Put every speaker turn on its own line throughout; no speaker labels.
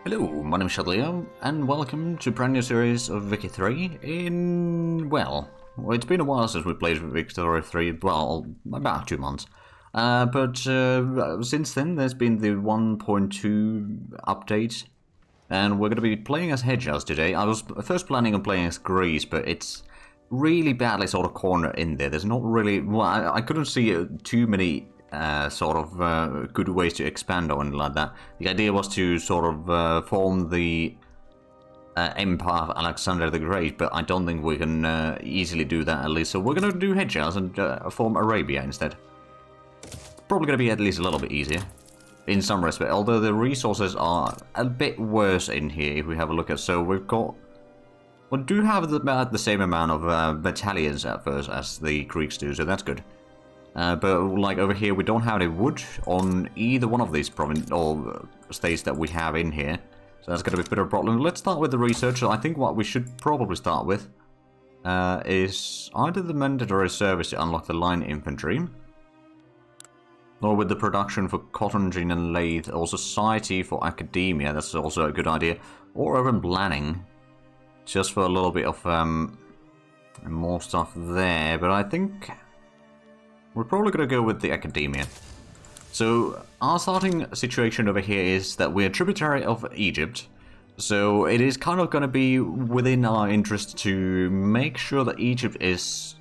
Hello, my name is Shadley, and welcome to a brand new series of Wiki 3 well, it's been a while since we played Victoria 3, well, about 2 months. But since then, there's been the 1.2 update, and we're going to be playing as Hedjaz today. I was first planning on playing as Greece, but it's really badly sort of cornered in there. There's not really, well, I couldn't see too many good ways to expand on it like that. The idea was to sort of form the empire of Alexander the Great, but I don't think we can easily do that at least. So we're going to do Hedjaz and form Arabia instead. It's probably going to be at least a little bit easier in some respect, although the resources are a bit worse in here if we have a look at. So we've got, we do have about the same amount of battalions at first as the Greeks do, so that's good. But like over here, we don't have any wood on either one of these province or states that we have in here, so that's going to be a bit of a problem. Let's start with the research. So I think what we should probably start with is either the mandatory service to unlock the line infantry, or with the production for cotton gin and lathe, or society for academia. That's also a good idea, or urban planning, just for a little bit of more stuff there. But I think we're probably going to go with the academia. So our starting situation over here is that we're tributary of Egypt. So it is kind of going to be within our interest to make sure that Egypt is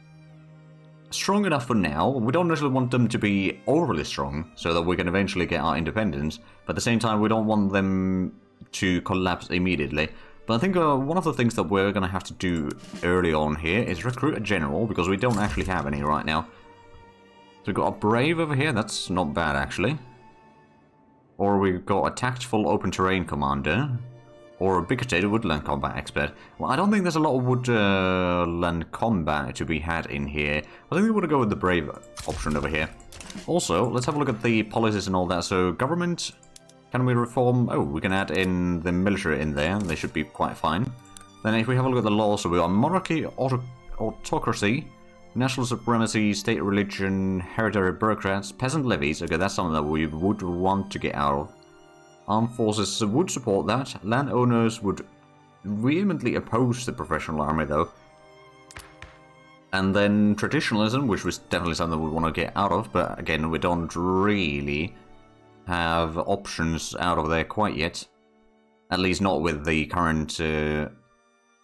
strong enough for now. We don't necessarily want them to be overly strong so that we can eventually get our independence. But at the same time, we don't want them to collapse immediately. But I think one of the things that we're going to have to do early on here is recruit a general, because we don't actually have any right now. So we've got a brave over here, that's not bad actually. Or we've got a tactful open terrain commander. Or a bigoted woodland combat expert. Well, I don't think there's a lot of woodland combat to be had in here. I think we want to go with the brave option over here. Also, let's have a look at the policies and all that. So, government, can we reform? Oh, we can add in the military in there. They should be quite fine. Then if we have a look at the laws, so we got monarchy, autocracy, national supremacy, state religion, hereditary bureaucrats, peasant levies. Okay, that's something that we would want to get out of. Armed forces would support that. Landowners would vehemently oppose the professional army, though. And then traditionalism, which was definitely something we want to get out of, but again, we don't really have options out of there quite yet. At least not with the current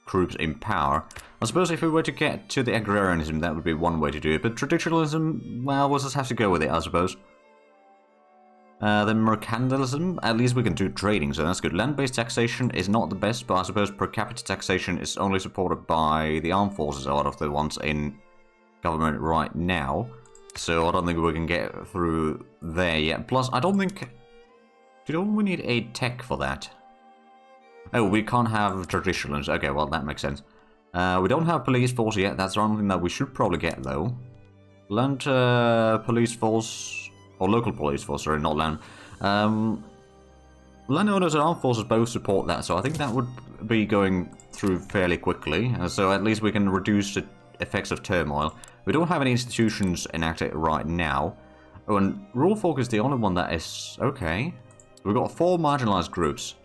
groups in power. I suppose if we were to get to the agrarianism, that would be one way to do it, but traditionalism, well, we'll just have to go with it, I suppose. Then mercantilism, at least we can do trading, so that's good. Land-based taxation is not the best, but I suppose per capita taxation is only supported by the armed forces out of the ones in government right now. So I don't think we can get through there yet. Plus, I don't think... Don't we need a tech for that? Oh, we can't have traditionalists. Okay, well, that makes sense. We don't have police force yet. That's something that we should probably get, though. Land police force... Or local police force, sorry, not land. Landowners and armed forces both support that, so I think that would be going through fairly quickly. So at least we can reduce the effects of turmoil. We don't have any institutions enacted right now. Oh, and rule folk is the only one that is... Okay. We've got 4 marginalized groups.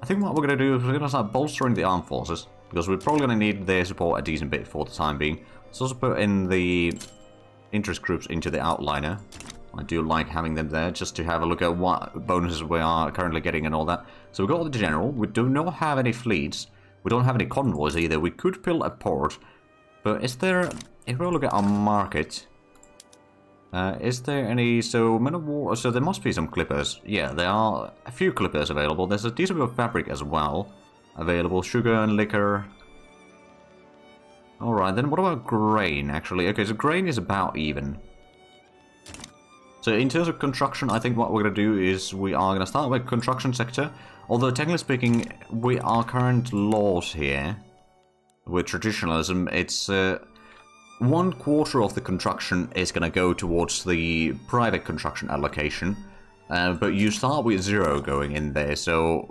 I think what we're going to do is we're going to start bolstering the armed forces, because we're probably going to need their support a decent bit for the time being. Let's also put in the interest groups into the outliner. I do like having them there, just to have a look at what bonuses we are currently getting and all that. So we've got the general. We do not have any fleets. We don't have any convoys either. We could build a port. But is there... If we look at our market... is there any... So, men of war... So there must be some clippers. Yeah, there are a few clippers available. There's a decent bit of fabric as well available. Sugar and liquor. Alright, then what about grain, actually? Okay, so grain is about even. So in terms of construction, I think what we're going to do is we are going to start with construction sector. Although, technically speaking, with our current laws here, with traditionalism, it's 1/4 of the construction is going to go towards the private construction allocation. But you start with 0 going in there, so...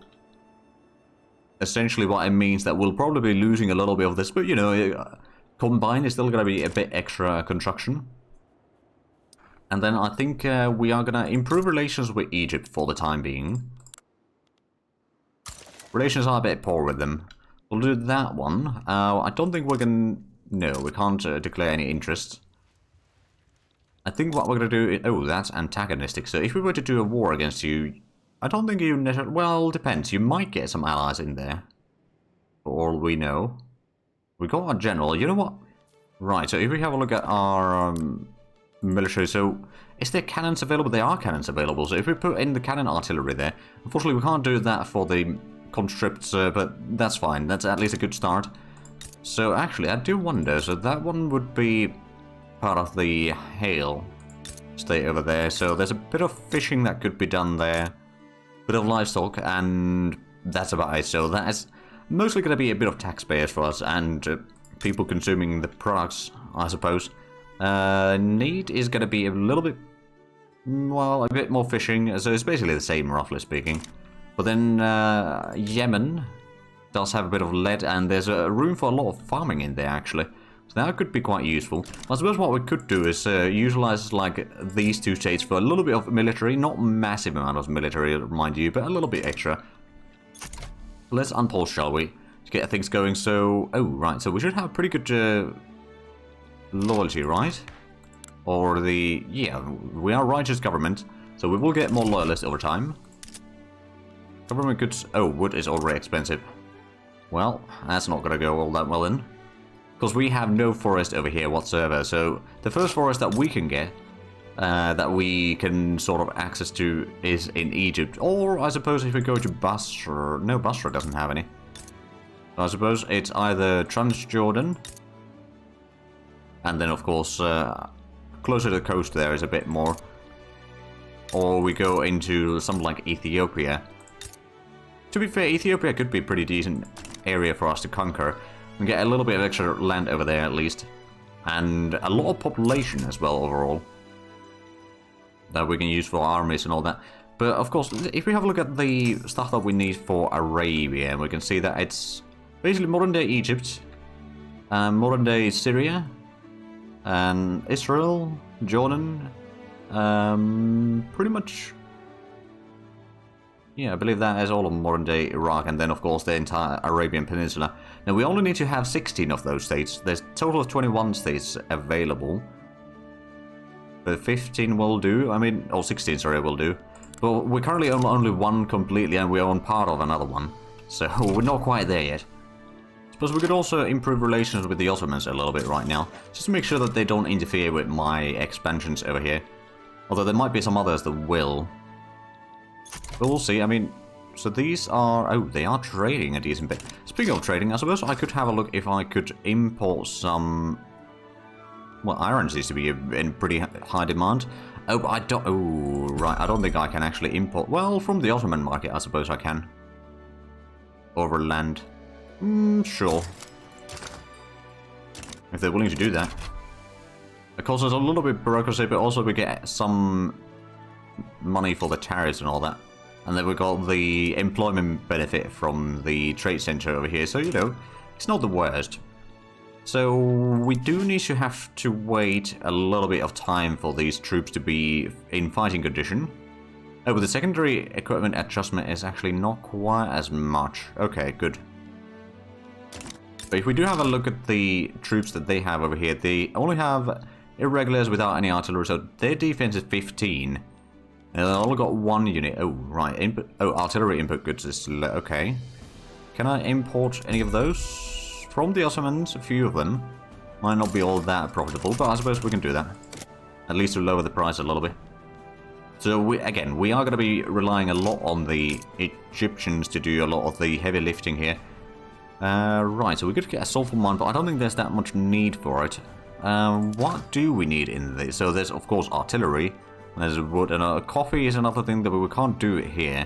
Essentially what it means that we'll probably be losing a little bit of this, but you know, combined is still going to be a bit extra construction. And then I think we are going to improve relations with Egypt for the time being. Relations are a bit poor with them. We'll do that one. I don't think we can... No, we can't declare any interest. I think what we're going to do is... Oh, that's antagonistic. So if we were to do a war against you, I don't think you necessarily... Well, depends. You might get some allies in there. For all we know. We got our general. You know what? Right, so if we have a look at our military, so... Is there cannons available? There are cannons available. So if we put in the cannon artillery there... Unfortunately, we can't do that for the conscripts, but that's fine. That's at least a good start. So actually, I do wonder. So that one would be... part of the Hail state over there, so there's a bit of fishing that could be done there, bit of livestock, and that's about it. So that's mostly going to be a bit of taxpayers for us and people consuming the products, I suppose. Need is going to be a little bit, well, a bit more fishing, so it's basically the same, roughly speaking. But then Yemen does have a bit of lead, and there's room for a lot of farming in there, actually. So that could be quite useful. I suppose what we could do is utilize like these two states for a little bit of military, not massive amount of military, mind you, but a little bit extra. Let's unpause, shall we, to get things going. So, oh right, so we should have pretty good loyalty, right? Or the, yeah, we are righteous government, so we will get more loyalists over time. Government goods, oh, wood is already expensive. Well, that's not gonna go all that well then. Because we have no forest over here whatsoever, so the first forest that we can get, that we can sort of access to, is in Egypt. Or, I suppose, if we go to Basra... No, Basra doesn't have any. So I suppose it's either Transjordan, and then, of course, closer to the coast there is a bit more. Or we go into something like Ethiopia. To be fair, Ethiopia could be a pretty decent area for us to conquer. We get a little bit of extra land over there at least. And a lot of population as well overall. That we can use for armies and all that. But of course, if we have a look at the stuff that we need for Arabia, we can see that it's basically modern day Egypt. Modern day Syria. And Israel. Jordan. Pretty much... Yeah, I believe that is all of modern-day Iraq, and then, of course, the entire Arabian Peninsula. Now, we only need to have 16 of those states. There's a total of 21 states available. But 15 will do. I mean, or 16, sorry, will do. But we currently own only one completely, and we own part of another one. So, we're not quite there yet. Suppose we could also improve relations with the Ottomans a little bit right now. Just to make sure that they don't interfere with my expansions over here. Although there might be some others that will. But we'll see. I mean, so these are... Oh, they are trading a decent bit. Speaking of trading, I suppose I could have a look if I could import some... Well, iron seems to be in pretty high demand. Oh, but I don't... Oh, right. I don't think I can actually import... Well, from the Ottoman market, I suppose I can. Over land. Sure. If they're willing to do that. Of course, there's a little bit of bureaucracy, but also we get some... money for the tariffs and all that. And then we've got the employment benefit from the trade center over here. So, you know, it's not the worst. So, we do need to have to wait a little bit of time for these troops to be in fighting condition. Oh, but the secondary equipment adjustment is actually not quite as much. Okay, good. But if we do have a look at the troops that they have over here, they only have irregulars without any artillery, so their defense is 15. And they only got one unit. Oh, right. Input. Oh, artillery input goods is... Okay. Can I import any of those? From the Ottomans, a few of them. Might not be all that profitable, but I suppose we can do that. At least to lower the price a little bit. So, we are going to be relying a lot on the Egyptians to do a lot of the heavy lifting here. Right, so we could get a sulfur mine, but I don't think there's that much need for it. What do we need in this? So, there's, of course, artillery. There's wood, and coffee is another thing that we can't do it here.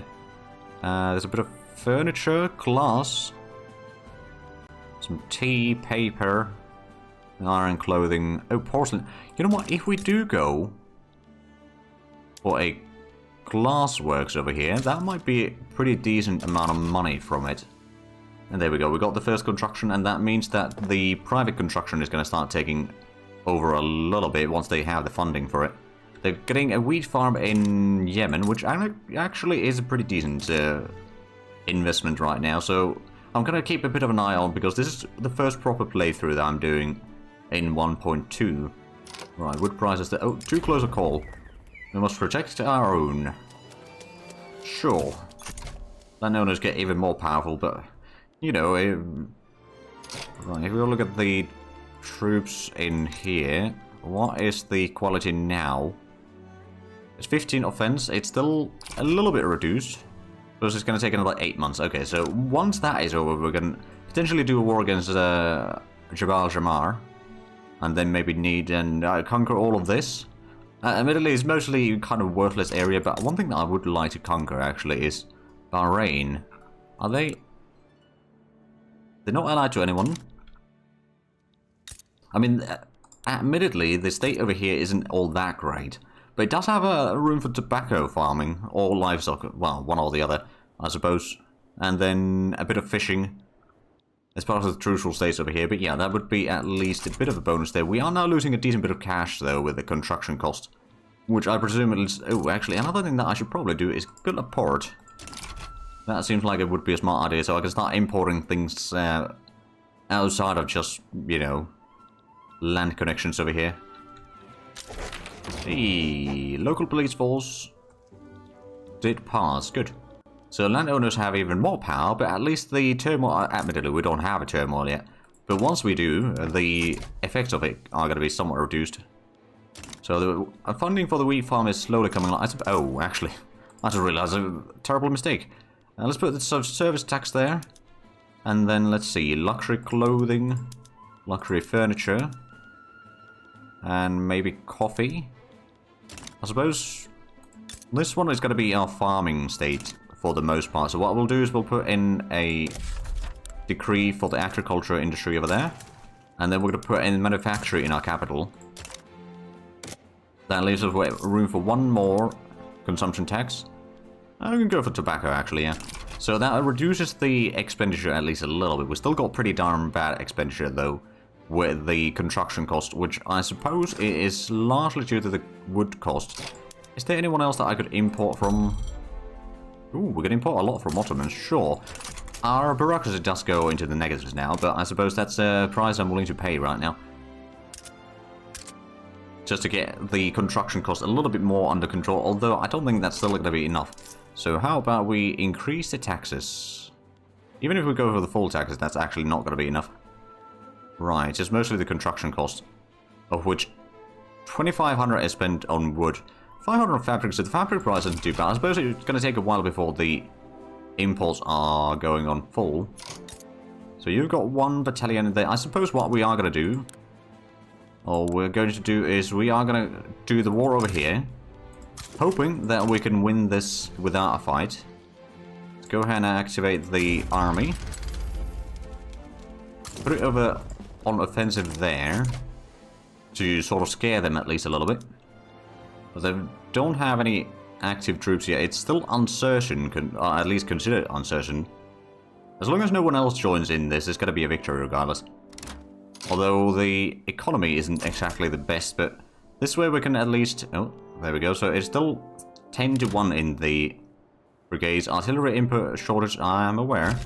There's a bit of furniture, glass, some tea, paper, iron clothing, oh, porcelain. You know what, if we do go for a glass works over here, that might be a pretty decent amount of money from it. And there we go, we got the first construction, and that means that the private construction is going to start taking over a little bit once they have the funding for it. They're getting a wheat farm in Yemen, which actually is a pretty decent investment right now, so I'm going to keep a bit of an eye on, because this is the first proper playthrough that I'm doing in 1.2. Right, wood prices... Oh, too close a call. We must protect our own. Sure. Landowners get even more powerful, but, you know... Right, if we look at the troops in here, what is the quality now? It's 15 offense. It's still a little bit reduced. So it's going to take another 8 months. Okay, so once that is over, we're going to potentially do a war against Jabal Jamar. And then maybe need and conquer all of this. Admittedly, it's mostly kind of worthless area, but one thing that I would like to conquer, actually, is Bahrain. Are they... They're not allied to anyone. I mean, admittedly, the state over here isn't all that great. But it does have a room for tobacco farming, or livestock, well, one or the other, I suppose. And then a bit of fishing as part of the crucial states over here. But yeah, that would be at least a bit of a bonus there. We are now losing a decent bit of cash, though, with the construction cost. Which I presume is... Oh, actually, another thing that I should probably do is build a port. That seems like it would be a smart idea, so I can start importing things outside of just, you know, land connections over here. Hey, local police force did pass. Good. So landowners have even more power, but at least the turmoil... Admittedly, we don't have a turmoil yet. But once we do, the effects of it are going to be somewhat reduced. So the funding for the wheat farm is slowly coming along. Oh, actually, I just realized a terrible mistake. Let's put the service tax there. And then, let's see, luxury clothing, luxury furniture, and maybe coffee. I suppose this one is going to be our farming state for the most part. So what we'll do is we'll put in a decree for the agriculture industry over there. And then we're going to put in manufacturing in our capital. That leaves us with room for one more consumption tax. We can go for tobacco, actually, yeah. So that reduces the expenditure at least a little bit. We still got pretty darn bad expenditure, though, with the construction cost, which I suppose is largely due to the wood cost. Is there anyone else that I could import from? Ooh, we can import a lot from Ottomans, sure. Our bureaucracy does go into the negatives now, but I suppose that's a price I'm willing to pay right now. Just to get the construction cost a little bit more under control, although I don't think that's still going to be enough. So how about we increase the taxes? Even if we go for the full taxes, that's actually not going to be enough. Right, it's mostly the construction cost, of which 2,500 is spent on wood. 500 on fabric, so the fabric price isn't too bad. I suppose it's going to take a while before the imports are going on full. So you've got one battalion there. I suppose what we are going to do, or we're going to do, is we are going to do the war over here, hoping that we can win this without a fight. Let's go ahead and activate the army. Put it over on offensive there, to sort of scare them at least a little bit. But they don't have any active troops yet. It's still uncertain, or at least considered uncertain. As long as no one else joins in this, it's going to be a victory regardless. Although the economy isn't exactly the best, but this way we can at least... Oh, there we go. So it's still 10 to 1 in the brigades. Artillery input shortage, I am aware.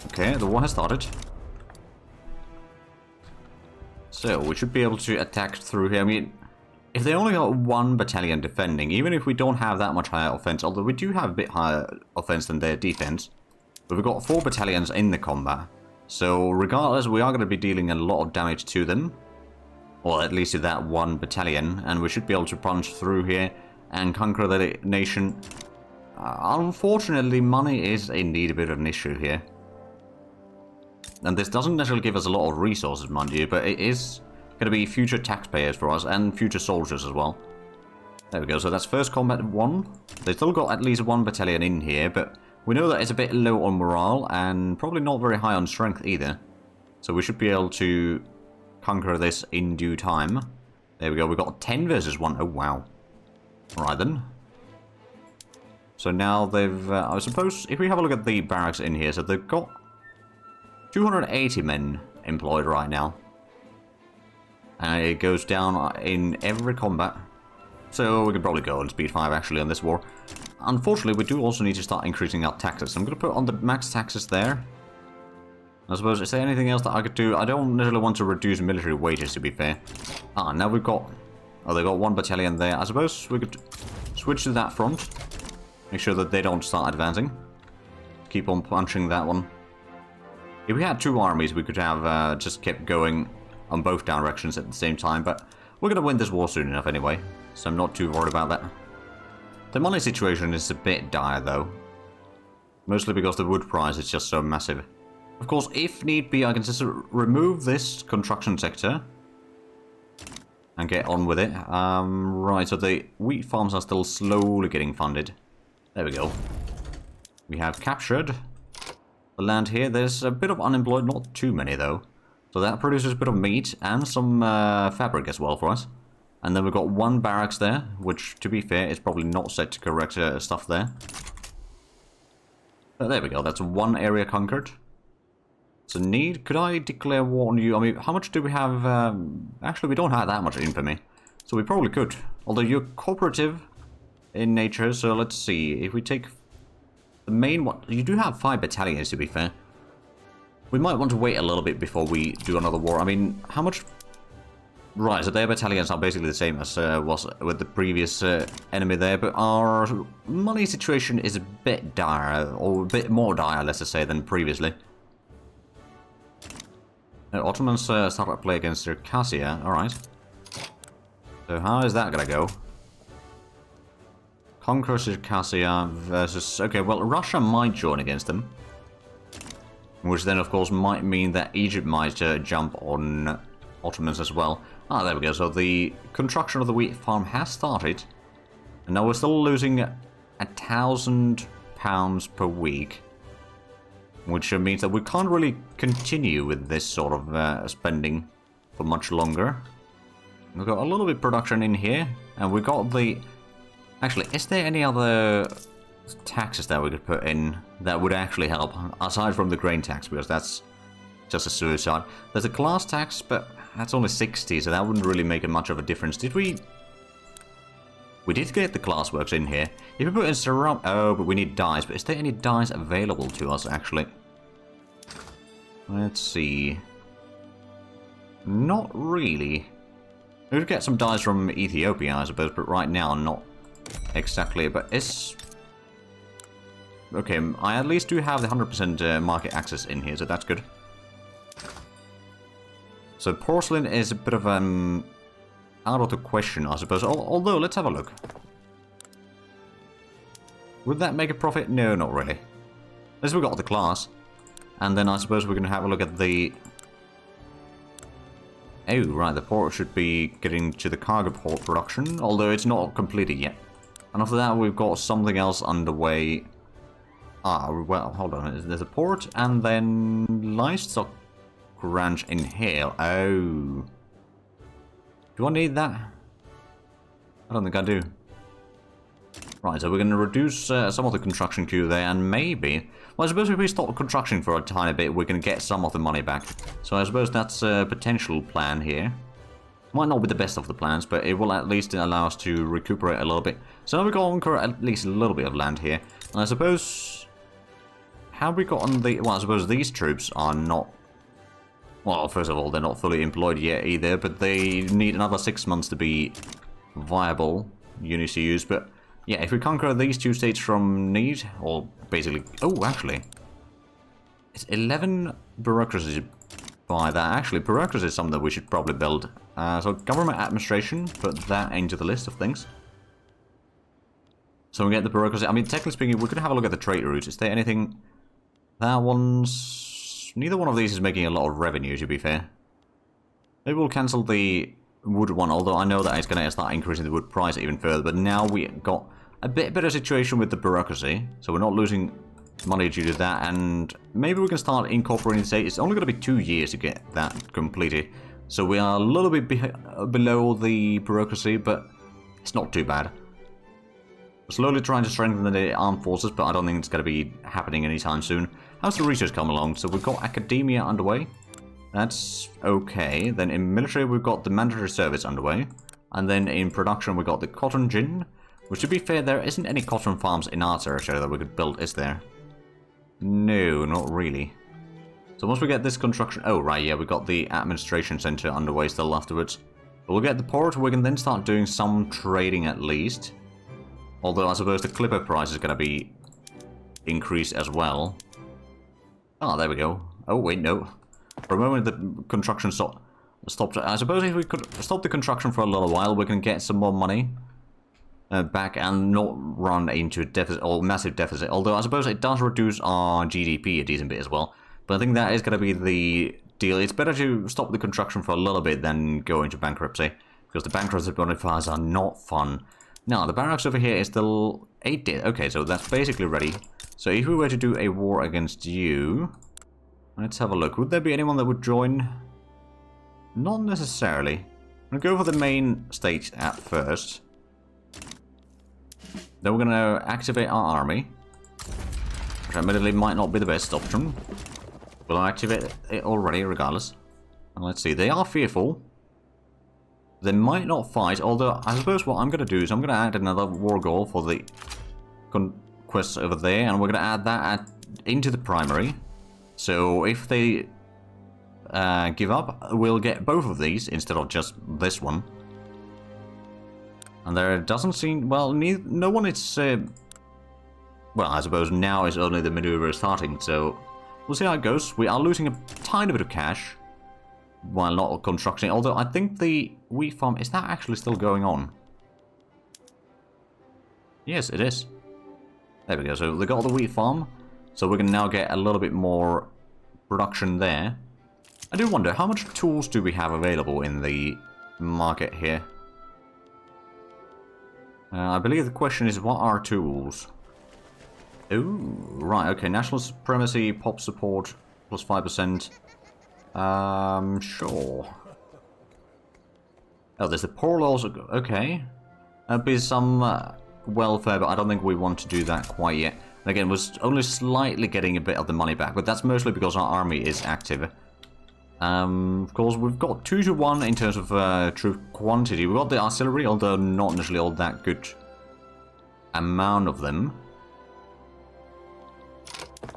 Okay, the war has started. So we should be able to attack through here. I mean, if they only got one battalion defending, even if we don't have that much higher offense, although we do have a bit higher offense than their defense, but we've got 4 battalions in the combat. So regardless, we are going to be dealing a lot of damage to them. Or at least to that one battalion. And we should be able to punch through here and conquer the nation. Unfortunately, money is indeed a bit of an issue here. And this doesn't necessarily give us a lot of resources, mind you, but it is going to be future taxpayers for us and future soldiers as well. There we go, so that's first combat 1. They've still got at least 1 battalion in here, but we know that it's a bit low on morale and probably not very high on strength either. So we should be able to conquer this in due time. There we go, we've got 10 versus 1. Oh, wow. Alright then. So now they've... I suppose, if we have a look at the barracks in here, so they've got 280 men employed right now. And it goes down in every combat. So we can probably go on speed 5 actually on this war. Unfortunately, we do also need to start increasing our taxes. I'm going to put on the max taxes there. I suppose, is there anything else that I could do? I don't necessarily want to reduce military wages, to be fair. Ah, now we've got... Oh, they got 1 battalion there. I suppose we could switch to that front. Make sure that they don't start advancing. Keep on punching that one. If we had 2 armies, we could have just kept going on both directions at the same time. But we're going to win this war soon enough anyway. So I'm not too worried about that. The money situation is a bit dire, though. Mostly because the wood price is just so massive. Of course, if need be, I can just remove this construction sector and get on with it. Right, so the wheat farms are still slowly getting funded. There we go. We have captured the land here. There's a bit of unemployed, not too many though. So that produces a bit of meat and some fabric as well for us. And then we've got 1 barracks there, which, to be fair, is probably not set to correct stuff there. But there we go, that's 1 area conquered. So need, could I declare war on you? I mean, how much do we have? Actually, we don't have that much infamy. So we probably could. Although you're cooperative in nature, so let's see. If we take the main one, you do have 5 battalions to be fair. We might want to wait a little bit before we do another war. I mean, how much... Right, so their battalions are basically the same as was with the previous enemy there, but our money situation is a bit dire, or a bit more dire, let's just say, than previously. Ottomans start to play against Circassia, alright. So how is that gonna go? Conquer Circassia versus... Okay, well, Russia might join against them. Which then, of course, might mean that Egypt might jump on Ottomans as well. Ah, there we go. So the construction of the wheat farm has started. And now we're still losing £1,000 per week. Which means that we can't really continue with this sort of spending for much longer. We've got a little bit of production in here. And we got the... Actually, is there any other taxes that we could put in that would actually help? Aside from the grain tax, because that's just a suicide. There's a class tax, but that's only 60, so that wouldn't really make much of a difference. Did we... We did get the class works in here. If we put in surround... Oh, but we need dyes. But is there any dyes available to us, actually? Let's see. Not really. We could get some dyes from Ethiopia, I suppose, but right now, not exactly. But it's... Okay, I at least do have the 100% market access in here, so that's good. So porcelain is a bit of out of the question, I suppose. Although, let's have a look. Would that make a profit? No, not really. Unless we got the class. And then I suppose we're going to have a look at the... Oh, right, the port should be getting to the cargo port production, although it's not completed yet. And after that, we've got something else underway. Ah, well, hold on. There's a port, and then livestock ranch in here. Oh. Do I need that? I don't think I do. Right, so we're going to reduce some of the construction queue there, and maybe... Well, I suppose if we stop construction for a tiny bit, we can get some of the money back. So I suppose that's a potential plan here. Might not be the best of the plans, but it will at least allow us to recuperate a little bit. So now we've got at least a little bit of land here. And I suppose... How have we got on the... Well, I suppose these troops are not... Well, first of all, they're not fully employed yet either, but they need another 6 months to be viable units to use. But yeah, if we conquer these 2 states from need, or basically... Oh, actually. It's 11 bureaucracies by that. Actually, bureaucracy is something that we should probably build. So government administration, put that into the list of things. So we get the bureaucracy. I mean, technically speaking, we could have a look at the trade routes. Is there anything... That one's... Neither one of these is making a lot of revenue, to be fair. Maybe we'll cancel the wood one, although I know that it's going to start increasing the wood price even further. But now we got a bit better situation with the bureaucracy, so we're not losing money due to that. And maybe we can start incorporating the state. It's only going to be 2 years to get that completed. So we are a little bit below the bureaucracy, but it's not too bad. We're slowly trying to strengthen the armed forces, but I don't think it's going to be happening anytime soon. How's the research come along? So we've got academia underway. That's okay. Then in military, we've got the mandatory service underway. And then in production we got the cotton gin. Which, to be fair, there isn't any cotton farms in our territory that we could build, is there? No, not really. So once we get this construction... Oh, right, yeah, we got the administration center underway still afterwards. But we'll get the port, we can then start doing some trading at least. Although I suppose the clipper price is going to be increased as well. Ah, there we go. Oh, wait, no. For a moment the construction stopped. I suppose if we could stop the construction for a little while, we can get some more money back and not run into a deficit or massive deficit. Although I suppose it does reduce our GDP a decent bit as well. But I think that is going to be the deal. It's better to stop the construction for a little bit than go into bankruptcy, because the bankruptcy bonifiers are not fun. Now, the barracks over here is still 8 days. Okay, so that's basically ready. So if we were to do a war against you, let's have a look. Would there be anyone that would join? Not necessarily. I'm going to go for the main state at first. Then we're going to activate our army, which admittedly might not be the best option. We'll activate it already, regardless. And let's see, they are fearful. They might not fight, although I suppose what I'm going to do is I'm going to add another war goal for the conquest over there, and we're going to add that into the primary. So if they give up, we'll get both of these instead of just this one. And there doesn't seem... Well, no one is... well, I suppose now is only the maneuver starting, so... We'll see how it goes. We are losing a tiny bit of cash while not constructing. Although I think the wheat farm... Is that actually still going on? Yes, it is. There we go. So they got the wheat farm. So we can now get a little bit more production there. I do wonder, how much tools do we have available in the market here? I believe the question is, what are tools? Ooh, right, okay. National supremacy, pop support, plus 5%. Sure. Oh, there's the poor laws. Okay. There'll be some welfare, but I don't think we want to do that quite yet. And again, we're only slightly getting a bit of the money back, but that's mostly because our army is active. Of course, we've got 2 to 1 in terms of troop quantity. We've got the artillery, although not necessarily all that good amount of them.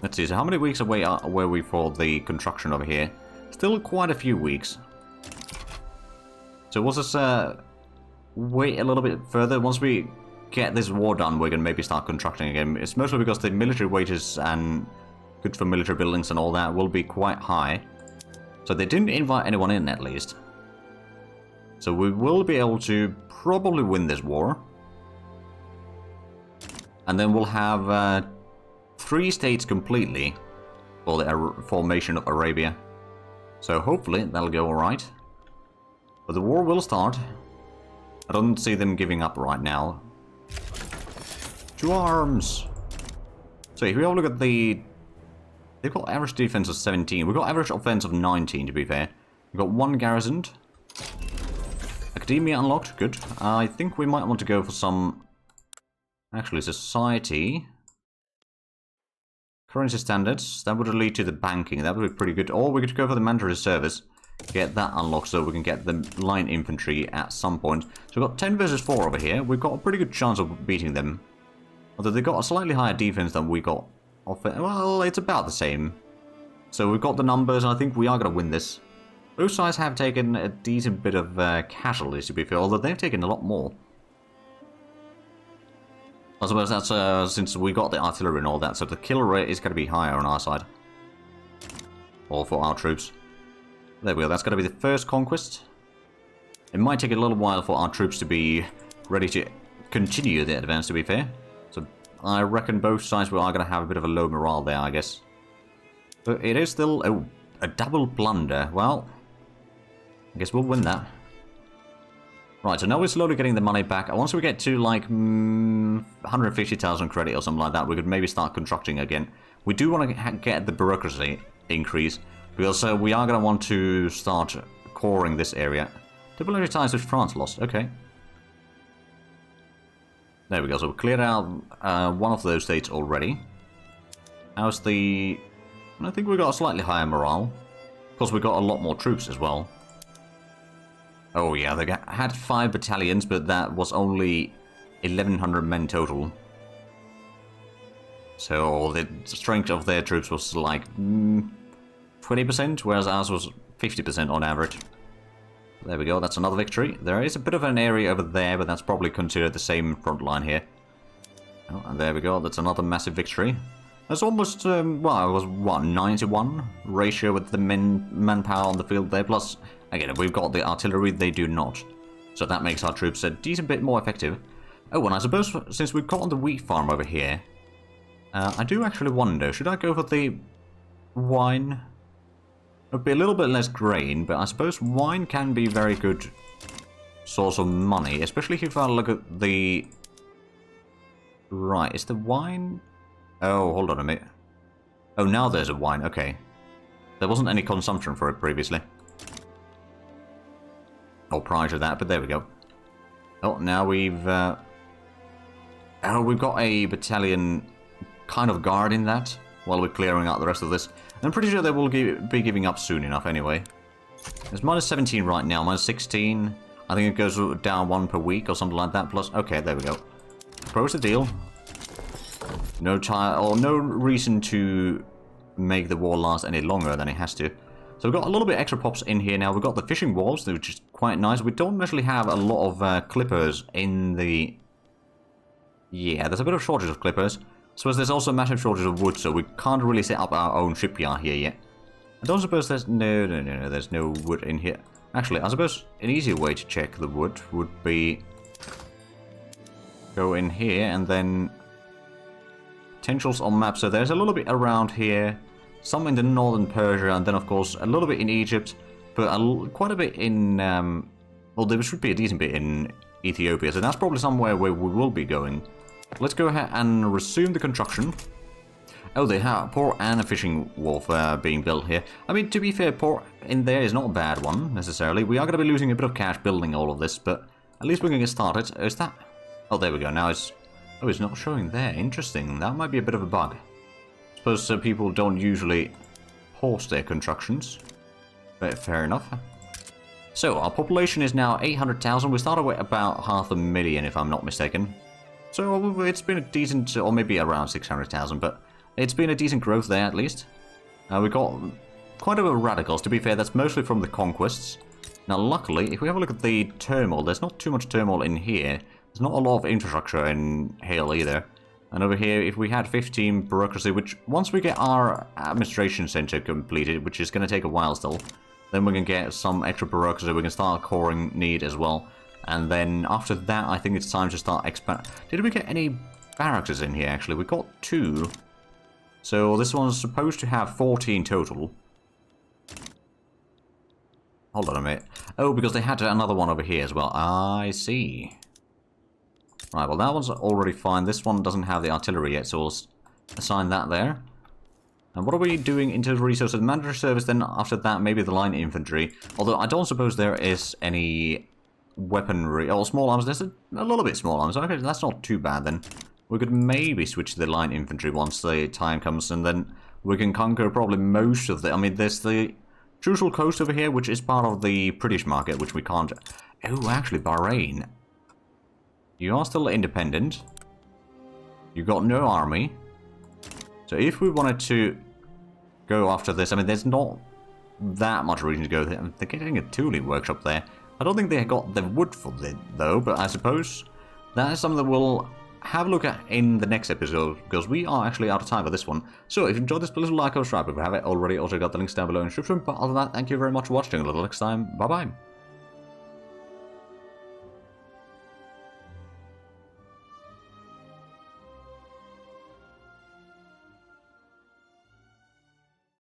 Let's see, so how many weeks away were we for the construction over here? Still quite a few weeks. So we'll just wait a little bit further. Once we get this war done, we can maybe start constructing again. It's mostly because the military wages and good for military buildings and all that will be quite high. So they didn't invite anyone in, at least. So we will be able to probably win this war. And then we'll have 3 states completely for the formation of Arabia. So hopefully that'll go alright. But the war will start. I don't see them giving up right now. To arms! So if we have a look at the... They've got average defense of 17. We've got average offense of 19, to be fair. We've got 1 garrisoned. Academia unlocked. Good. I think we might want to go for some... Actually, society. Currency standards. That would lead to the banking. That would be pretty good. Or we could go for the mandatory service. Get that unlocked so we can get the line infantry at some point. So we've got 10 versus 4 over here. We've got a pretty good chance of beating them. Although they've got a slightly higher defense than we got. Well, it's about the same. So we've got the numbers, and I think we are going to win this. Both sides have taken a decent bit of casualties, to be fair, although they've taken a lot more. I suppose that's since we got the artillery and all that, so the kill rate is going to be higher on our side. Or for our troops. There we go, that's going to be the first conquest. It might take a little while for our troops to be ready to continue the advance, to be fair. So I reckon both sides are going to have a bit of a low morale there, I guess. But it is still a double plunder. Well, I guess we'll win that. Right, so now we're slowly getting the money back. Once we get to like 150,000 credit or something like that, we could maybe start constructing again. We do want to get the bureaucracy increase, because we are going to want to start coring this area. Diplomatic ties with France lost, okay. There we go, so we cleared out one of those states already. How's the... I think we got a slightly higher morale. Of course, we got a lot more troops as well. Oh yeah, they had 5 battalions, but that was only 1,100 men total. So the strength of their troops was like 20%, whereas ours was 50% on average. There we go, that's another victory. There is a bit of an area over there, but that's probably considered the same front line here. Oh, and there we go, that's another massive victory. That's almost, well, it was, what, 9-1 ratio with the manpower on the field there. Plus, again, we've got the artillery, they do not. So that makes our troops a decent bit more effective. Oh, and I suppose, since we've got the wheat farm over here, I do actually wonder, should I go for the wine? It would be a little bit less grain, but I suppose wine can be a very good source of money, especially if I look at the... Right, is the wine... Oh, hold on a minute. Oh, now there's a wine, okay. There wasn't any consumption for it previously. Or prior to that, but there we go. Oh, now we've... Oh, we've got a battalion kind of guarding that while we're clearing out the rest of this. I'm pretty sure they will be giving up soon enough anyway. It's minus 17 right now, minus 16. I think it goes down 1 per week or something like that. Plus, okay, there we go. Close the deal. No time or no reason to make the war last any longer than it has to. So we've got a little bit extra pops in here now. We've got the fishing walls, which is quite nice. We don't actually have a lot of clippers in the... Yeah, there's a bit of shortage of clippers. So there's also a massive shortage of wood, so we can't really set up our own shipyard here yet. I don't suppose there's... No, there's no wood in here. Actually, I suppose an easier way to check the wood would be... Go in here and then... Potentials on map, so there's a little bit around here, some in the northern Persia, and then of course a little bit in Egypt, but quite a bit in, well, there should be a decent bit in Ethiopia, so that's probably somewhere where we will be going. Let's go ahead and resume the construction. Oh, they have a port and a fishing wharf being built here. I mean, to be fair, port in there is not a bad one, necessarily. We are going to be losing a bit of cash building all of this, but at least we can get started. Is that... Oh, there we go, now it's... Oh, it's not showing there. Interesting. That might be a bit of a bug. I suppose people don't usually pause their constructions. But fair enough. So, our population is now 800,000. We started with about 500,000, if I'm not mistaken. So, it's been a decent, or maybe around 600,000, but it's been a decent growth there, at least. We got quite a bit of radicals. To be fair, that's mostly from the conquests. Now, luckily, if we have a look at the turmoil, there's not too much turmoil in here. There's not a lot of infrastructure in Hale either. And over here, if we had 15 bureaucracy, which once we get our administration center completed, which is going to take a while still, then we can get some extra bureaucracy. We can start coring need as well. And then after that, I think it's time to start expand. Did we get any barracks in here, actually? We got 2. So this one's supposed to have 14 total. Hold on a minute. Oh, because they had another one over here as well. I see. Right, well that one's already fine. This one doesn't have the artillery yet, so we'll assign that there. And what are we doing into the resources? Mandatory service, then after that maybe the line infantry. Although I don't suppose there is any weaponry, or small arms. There's a little bit small arms. Okay, that's not too bad then. We could maybe switch to the line infantry once the time comes, and then we can conquer probably most of the... I mean, there's the Crucial Coast over here, which is part of the British market, which we can't... Oh, actually, Bahrain... You are still independent. You got no army. So if we wanted to go after this, I mean, there's not that much reason to go there. They're getting a tooling workshop there. I don't think they got the wood for it, though, but I suppose that is something that we'll have a look at in the next episode, because we are actually out of time for this one. So if you enjoyed this, please like or subscribe if you haven't already. Also got the links down below in the description. But other than that, thank you very much for watching. Until next time, bye-bye.